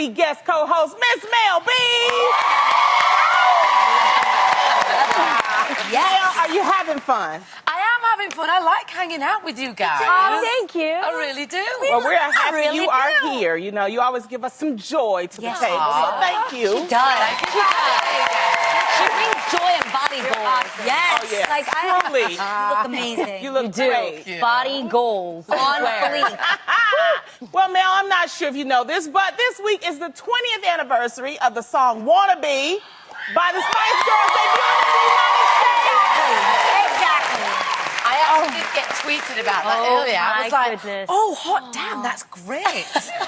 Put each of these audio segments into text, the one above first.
MC guest co-host, Miss Mel B. Yes. Are you having fun? I am having fun. I like hanging out with you guys. Oh, thank you. I really do. Well, we're happy really you are do. here. You know, you always give us some joy to the Yes. table. So thank you. She does. She brings joy and body goals. Yes. Oh, yeah. Like, Truly. you look amazing. You look great. Yeah. Body goals. On fleek. Well, Mel, I'm not sure if you know this, but this week is the 20th anniversary of the song Wannabe by the Spice Girls debuting in the United States. Exactly. I actually did get tweeted about that earlier. I was my like, goodness. oh, hot damn, that's great.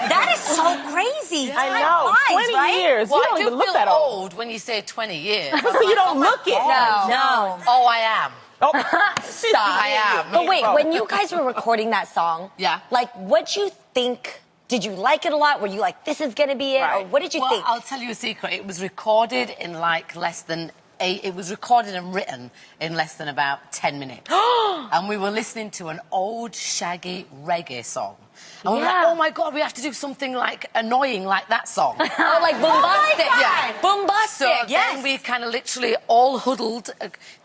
That is so crazy. I know. 20 years. Well, You don't I do even look feel that old. old when you say 20 years. So you don't look it. No. Oh, I am. Oh. I am. But wait, when you guys were recording that song, Yeah. like, what'd you think? Did you like it a lot? Were you like, this is gonna be it? Right. Or what did you Well, think? I'll tell you a secret. It was recorded in like less than it was recorded and written in less than about 10 minutes. And we were listening to an old shaggy reggae song. And we were like, oh my God, we have to do something like annoying like that song. Oh, like bombastic. Yeah. Bombastic, So yes. then we kind of literally all huddled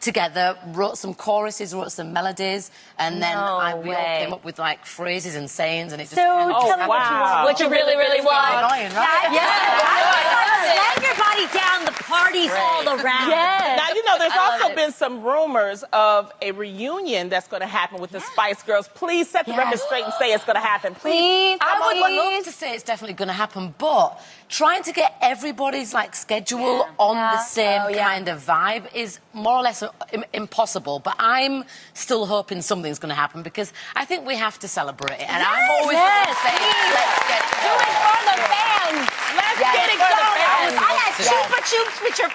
together, wrote some choruses, wrote some melodies, and then we all came up with like phrases and sayings, and it just kind of tell me what you really, really want. annoying, right? Slam your body down, the party's all around. Yes. Now, you know, there's also been some rumors of a reunion that's going to happen with the Spice Girls. Please set the record straight and say it's going to happen. Please. I would love to say it's definitely going to happen, but trying to get everybody's like schedule on the same kind of vibe is more or less impossible. But I'm still hoping something's going to happen because I think we have to celebrate it. And I'm always going to say, let's get it Do it for the fans. Let's get it going. I had Chupa Chups with your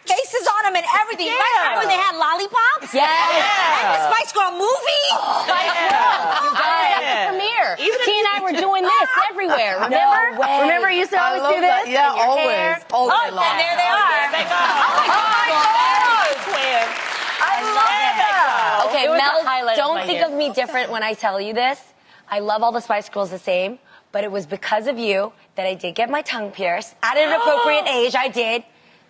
faces on them and everything. Remember when they had lollipops? Yes. And the Spice Girl movie? Spice Girls. You guys at the premiere. T and I were doing this everywhere. Remember? way. Remember you used to always do this? Yeah, in your always. hair? All day Oh, long. and there they are. They go. Oh my God. Twins. I love it. Okay, It was Mel, the highlight of don't my think year. of me different when I tell you this. I love all the Spice Girls the same, but it was because of you that I did get my tongue pierced. At an appropriate age, I did.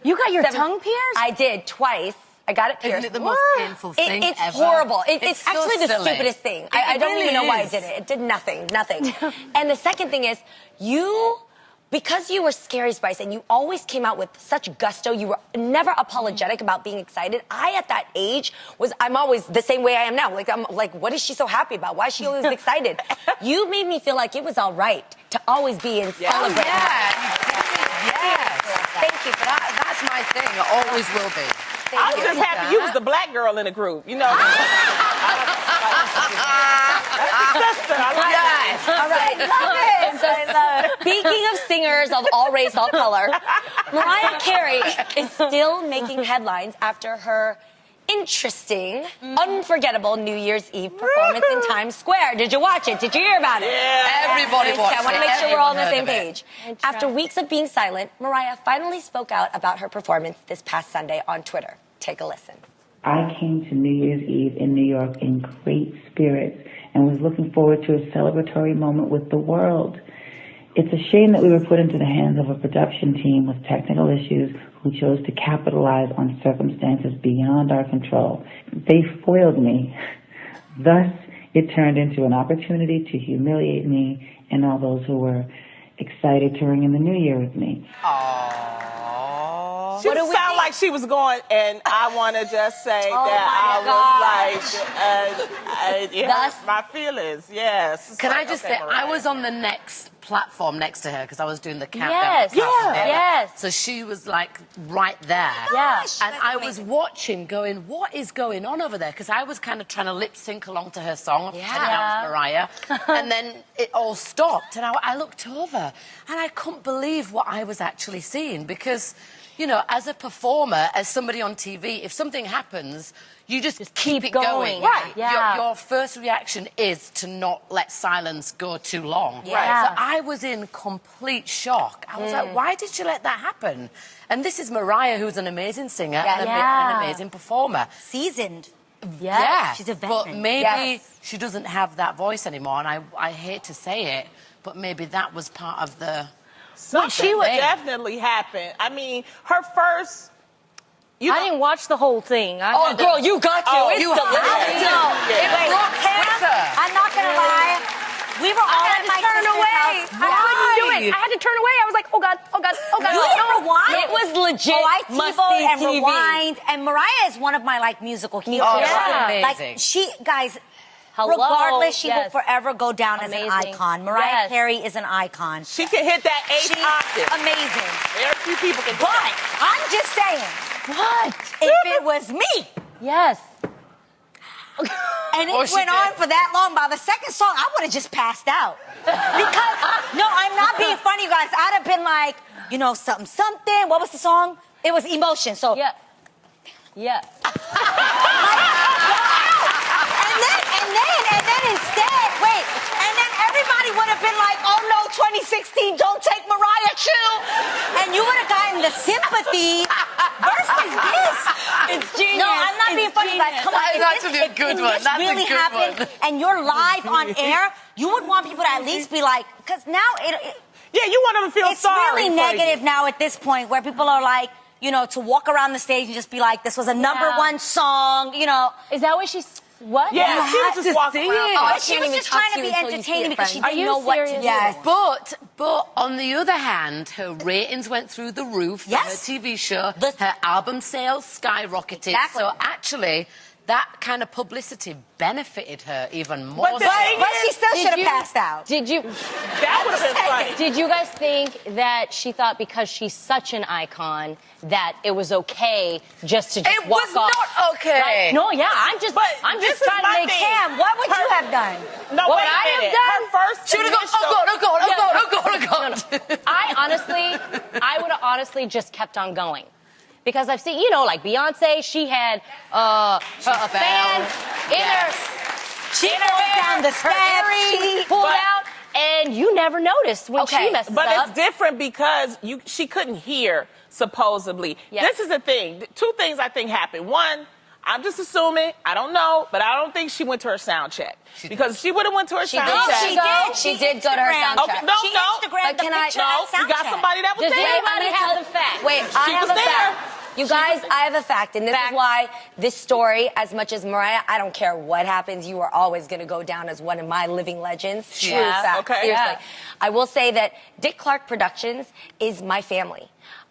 You got your tongue pierced? I did, twice. I got it pierced. Isn't it the most painful thing It's ever? horrible. It's It's so actually the silly. stupidest thing. It I don't really even know why I is. did it. It did nothing. And the second thing is, because you were Scary Spice and you always came out with such gusto, you were never apologetic about being excited. At that age, I'm always the same way I am now. Like, I'm like, what is she so happy about? Why is she always excited? You made me feel like it was all right to always be in celebrating. Yes. Thank you for that. That's my thing. It always will be. I was just happy you was the black girl in the group. You know. That's your sister. I like that. All right. I love it. Speaking of singers of all race, all color, Mariah Carey is still making headlines after her interesting, unforgettable New Year's Eve performance in Times Square. Did you watch it? Did you hear about it? Yeah. Everybody watched it. I want to make sure we're all on the same Everyone heard page. After weeks of being silent, Mariah finally spoke out about her performance this past Sunday on Twitter. Take a listen. I came to New Year's Eve in New York in great spirits and was looking forward to a celebratory moment with the world. It's a shame that we were put into the hands of a production team with technical issues who chose to capitalize on circumstances beyond our control. They foiled me. Thus, it turned into an opportunity to humiliate me and all those who were excited to ring in the new year with me. She sound like she was going, and I want to just say that I was like, it hurt my feelings. Yes. Can I just say, I was on the next platform next to her because I was doing the countdown. Yes. So she was like right there. Yes. And I was watching going, what is going on over there? Because I was kind of trying to lip sync along to her song. Yeah. And that was Mariah. And then it all stopped. And I looked over and I couldn't believe what I was actually seeing because, you know, as a performer, as somebody on TV, if something happens, you just keep it going. Right. Yeah. Your first reaction is to not let silence go too long. Yeah. So I was in complete shock. I was like, why did you let that happen? And this is Mariah, who's an amazing singer and an amazing performer. Seasoned. Yeah. She's a But veteran. maybe she doesn't have that voice anymore, and I hate to say it, but maybe that was part of the Something definitely happened. I mean, her first... I didn't watch the whole thing. Girl, you got to. Oh, It's you delicious. I'm not gonna lie. We were all at my sister's house. I couldn't do it. I had to turn away. I was like, oh God, oh God, oh God. You didn't rewind? It was legit. Oh, I TiVoed and TV. rewind. And Mariah is one of my musical heroes. Oh, yeah. Like she, guys. Hello. Regardless, she will Yes. forever go down as an Amazing. icon. Mariah Yes. Carey is an icon. She can hit that 8th She's octave. amazing. Very few people can do But that. I'm just saying, What? if it was me, Yes. and it went on for that long, by the second song, I would have just passed out. Because, no, I'm not being funny, you guys. I'd have been like, something, something. What was the song? It was Emotion. So, Yeah. Yeah. And then instead, wait, and then everybody would have been like, oh no, 2016, don't take Mariah Chew. And you would have gotten the sympathy versus this. It's genius. No, I'm not being funny, guys. Come on. That is actually a good one. That's a really good happened, one. and you're live on air, you would want people to at least be like, because now Yeah, you want them to feel it's sorry really for negative you. now at this point where people are like, to walk around the stage and just be like, this was a number one song, Is that what she's... What? Yeah, she was just walking around. I she can't was even just talk trying to to you be until you see entertaining it, because she friend. didn't you know what to serious? do. Yes. But on the other hand, her ratings went through the roof for Yes. her TV show. The- Her album sales skyrocketed. Exactly. So actually, that kind of publicity benefited her even more. But the so. thing But she still Did should have you- passed out. Did you... That would have been funny. Did you guys think that she thought because she's such an icon that it was okay just to just It walk was off? not okay. Right? No, yeah, I'm just this is trying to my make thing. Cam, what would you have done? No, What wait I a have minute. done? Her first She would have gone, initial- oh God. I would have honestly just kept on going. Because I've seen, like Beyonce, she had a fan in her... She goes down the Her earring steps. pulled out, and you never noticed when Okay, she messes But up. it's different because she couldn't hear, supposedly. Yes. This is the thing. Two things I think happened. One, I'm just assuming, I don't know, but I don't think she went to her sound check. Because if she would have went to her sound No, check. she did. She did go to her sound Okay, check. no, She no. Instagrammed But the can I- picture No, at you got Soundcheck. somebody that was Does there. anybody have the fact? Wait, I have was a there. fact. You guys, I have a fact, and this is why this story, as much as Mariah, I don't care what happens, you are always going to go down as one of my living legends. True fact. Okay. Seriously. Yeah. I will say that Dick Clark Productions is my family.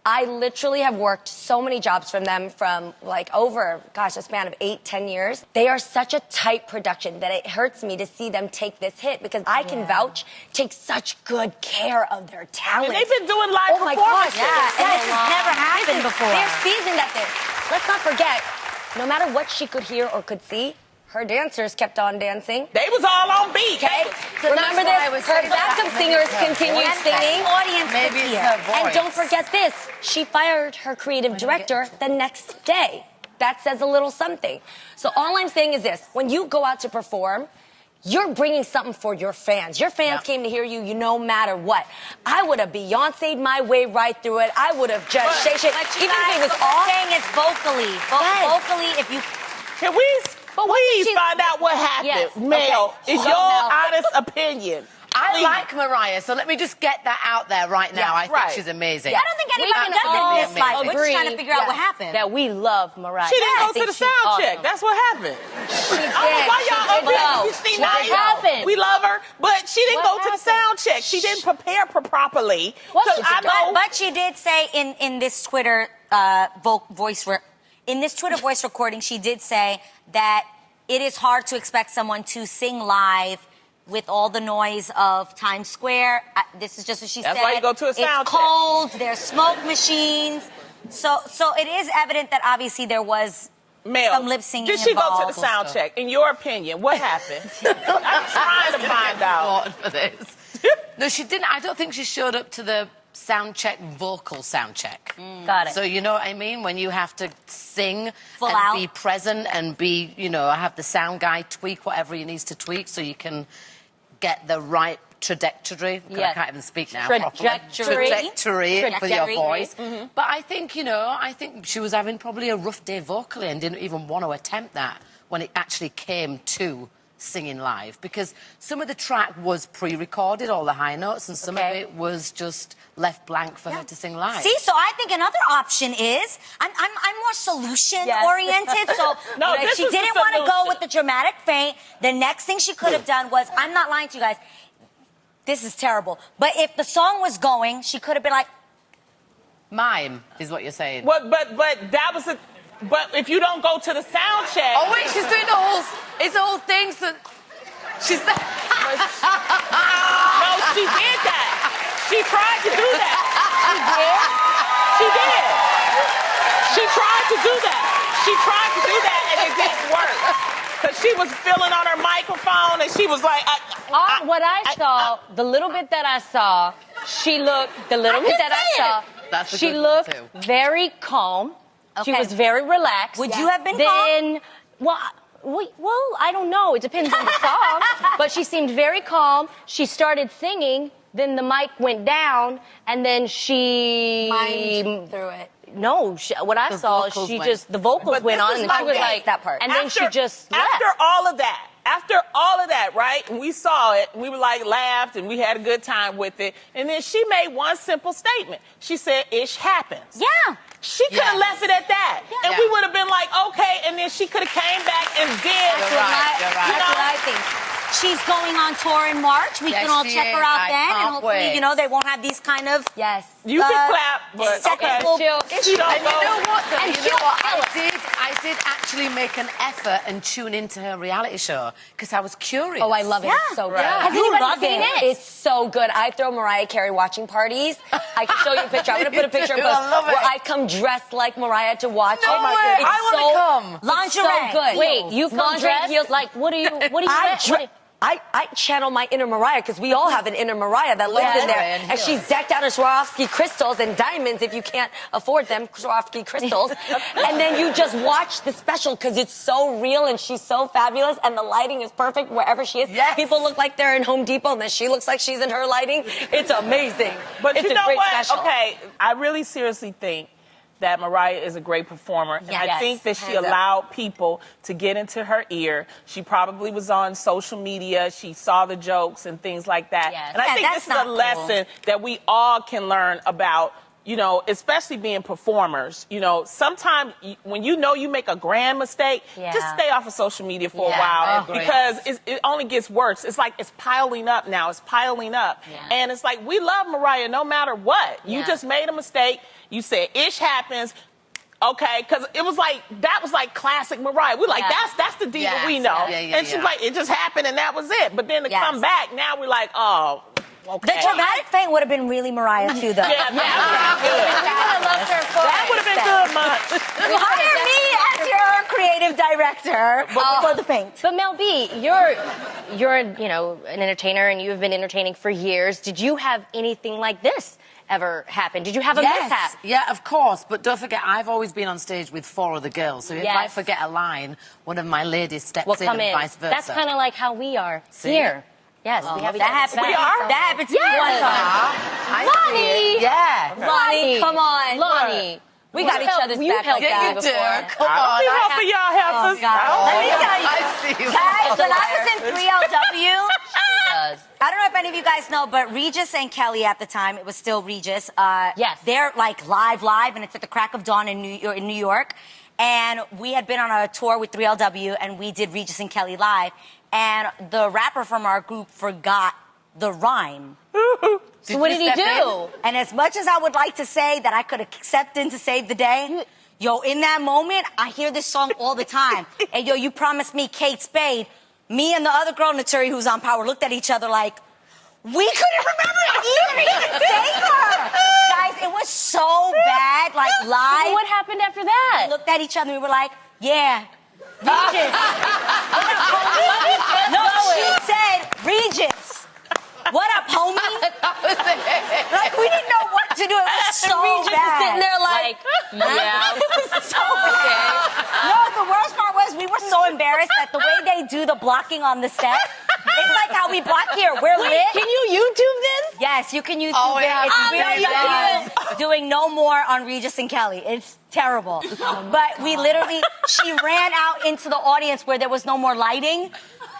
I literally have worked so many jobs from them from over, a span of 8-10 years. They are such a tight production that it hurts me to see them take this hit because I can vouch, take such good care of their talent. And they've been doing live Oh my gosh, performances. yeah. And this has never happened before. They're seasoned at this. Let's not forget, no matter what she could hear or could see, her dancers kept on dancing. They was all on beat. Okay? So Remember that's why I this? was Her saying backup that. singers Maybe it's her continued voice. singing. The audience Maybe could it's hear. her voice. And don't forget this, she fired her creative director the next day. That says a little something. So all I'm saying is this, when you go out to perform, you're bringing something for your fans. Your fans came to hear you, no matter what. I would have Beyonce'd my way right through it. I would have just shake. But you Even if guys, it was but we're off. saying it's vocally. Yes. Vocally, if you... Can we please she- find out what happened? Yes. Mel, Okay. is So, your Mel. honest opinion? I Please. like Mariah, so let me just get that out there right now. Yeah, I think right. she's amazing. I don't think We anybody can does all it in this life. We're just agree trying to figure out what happened. that we love Mariah. She didn't I go to think the she's sound check. awesome. That's what happened. She did. Why y'all She up did here? go. She What nice. happened? We love her, but she didn't What go to the happened? sound check. She didn't prepare properly. What 'Cause did I she know. But she did say in this Twitter voice recording, she did say that it is hard to expect someone to sing live with all the noise of Times Square. This is just what she said. That's why you go to a sound It's check. cold. There's smoke machines. So it is evident that obviously there was Mel, some lip singing did she involved. go to the sound check? In your opinion, what happened? I'm trying to find out. For this. No, she didn't. I don't think she showed up to the sound check, vocal sound check. Got it. So you know what I mean? When you have to sing Full and out. be present and be, have the sound guy tweak whatever he needs to tweak so you can get the right trajectory. God, I Yes. can't even speak now. Trajectory. Trajectory for your Trajectory. voice. But I think, I think she was having probably a rough day vocally and didn't even want to attempt that when it actually came to singing live? Because some of the track was pre-recorded, all the high notes, and some of it was just left blank for her to sing live. See, so I think another option is I'm more solution oriented. So No, if this she is the didn't want to go solution. with the dramatic faint, the next thing she could have done was, I'm not lying to you guys, this is terrible. But if the song was going, she could have been like, Mime is what you're saying. But that was a. But if you don't go to the sound check. Oh wait, she's doing it's the whole thing. So she's. No, she did that. She tried to do that. She did. She tried to do that. She tried to do that, and it didn't work. Because she was feeling on her microphone, and she was like, What I saw, the little bit that I saw, she looked, the little bit that I saw, That's a she good one, looked too. very calm. She Okay. was very relaxed. Would you have been then, Well, I don't know. It depends on the song. But she seemed very calm. She started singing. Then the mic went down, and then she mimed through it. No, what I The saw, vocals she went. just the vocals But went this on, is and my she was thing. like That part. and then she just left. After all of that, right? And we saw it, we were like laughed, and we had a good time with it. And then she made one simple statement. She said, "Ish happens." Yeah. She could have left it at that, and Yeah. we would have been like, okay. And then she could have came back and did. You're right. That's what I think. She's going on tour in March. We Yes, can all she check her is. out I then, and can't hopefully, wait. they won't have these kind of. Yes. You can clap, but technical okay. She don't And you go. know what, though? And You know she'll what? kill it. I did actually make an effort and tune into her reality show because I was curious. Oh, I love it. It's so good. Right. Has You anybody love seen it. it? It's so good. I throw Mariah Carey watching parties. I can show you a picture. I'm going to put a picture in You do. post I love where it. I come dressed like Mariah to watch No it. way. It's I wanna so, come. It's so Lingerie. good. Wait, you come Lingerie, dressed? heels, Like, what do you I channel my inner Mariah because we all have an inner Mariah that lives in there. Lingerie and And she's heels. decked out in Swarovski crystals and diamonds if you can't afford them, Swarovski crystals. And then you just watch the special because it's so real and she's so fabulous and the lighting is perfect wherever she is. Yes. People look like they're in Home Depot and then she looks like she's in her lighting. It's amazing. But it's you a know great what? special. Okay, I really seriously think that Mariah is a great performer. And I Yes, think that she hands up. allowed people to get into her ear. She probably was on social media. She saw the jokes and things like that. Yes. And I Yeah, think that's this is a not cool. lesson that we all can learn about, especially being performers. Sometimes when you make a grand mistake, just stay off of social media for a I while agree. because it only gets worse. It's like it's piling up now. It's piling up. Yeah. And it's like we love Mariah no matter what. You just made a mistake. You said ish happens. Okay, because that was like classic Mariah. We're like, that's the diva we know. Yeah, and she's like, it just happened and that was it. But then to come back, now we're like, oh, okay. The dramatic faint would have been really Mariah too, though. Yeah, that would have been good, much. Hire me as your creative director for the faint. But Mel B, you're an entertainer and you've been entertaining for years. Did you have anything like this ever happen? Did you have a mishap? Yeah, of course. But don't forget, I've always been on stage with 4 other girls. So if I forget a line, one of my ladies steps in Come and in. vice versa. That's kind of like how we are here. Yes, we have That happened. We are? That happened to me one time. I Loni! see it. Yeah. Lonnie, come on. Lonnie. We got each other's back like Yeah, that you do. before. Come I don't on. be helping y'all heifers. Let me tell you. I see you. Guys, when I was in 3LW, does. I don't know if any of you guys know, but Regis and Kelly at the time, it was still Regis. Yes. They're like live, and it's at the crack of dawn in New York. And we had been on a tour with 3LW, and we did Regis and Kelly live. And the rapper from our group forgot the rhyme. So what did he do? And as much as I would like to say that I could have stepped in to save the day, in that moment, I hear this song all the time. And you promised me Kate Spade. Me and the other girl, Naturi, who's on Power, looked at each other like, we couldn't remember even save her. Guys, it was so bad, like live. So what happened after that? We looked at each other and we were like, yeah, Regis. No, she said, Regis. What up, homie? Like, we didn't know what to do. It was so Regis bad. is sitting there like, yeah. It was so bad. No, the worst part was we were so embarrassed that the way they do the blocking on the set, it's like how we block here. We're lit. Can you YouTube this? Yes, you can YouTube Oh, it. yeah. It's Oh, really yeah. good. Doing no more on Regis and Kelly. It's terrible. But we literally, she ran out into the audience where there was no more lighting.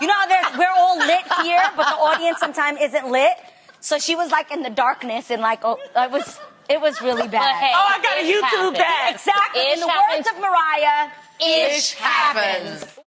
You know how we're all lit here, but the audience sometimes isn't lit. So she was like in the darkness and like, it was really bad. But hey, Oh, I got a YouTube that. Exactly. In the words of Mariah, Ish happens.